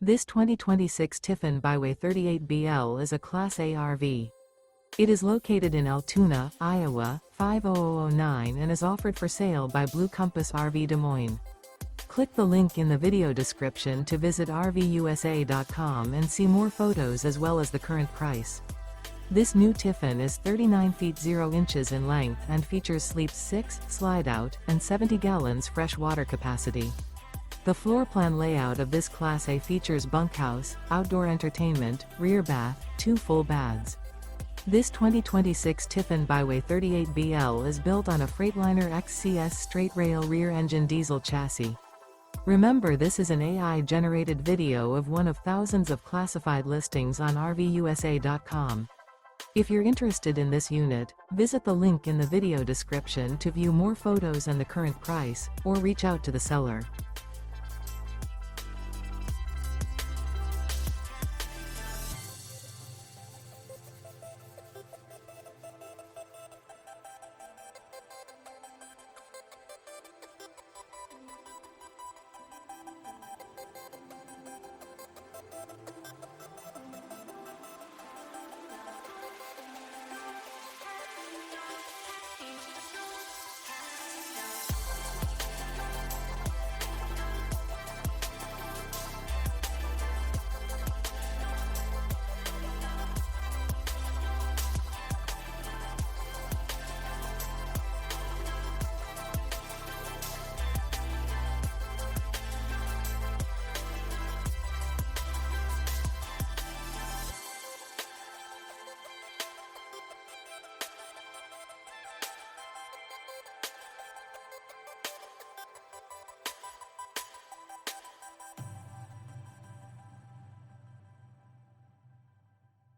This 2026 Tiffin Byway 38BL is a Class A RV. It is located in Altoona, Iowa, 50009 and is offered for sale by Blue Compass RV Des Moines. Click the link in the video description to visit RVUSA.com and see more photos as well as the current price. This new Tiffin is 39 feet 0 inches in length and features sleeps 6, slide-out, and 70 gallons fresh water capacity. The floor plan layout of this Class A features bunkhouse, outdoor entertainment, rear bath, 2 full baths. This 2026 Tiffin Byway 38BL is built on a Freightliner XCS straight rail rear engine diesel chassis. Remember, this is an AI-generated video of one of thousands of classified listings on RVUSA.com. If you're interested in this unit, visit the link in the video description to view more photos and the current price, or reach out to the seller.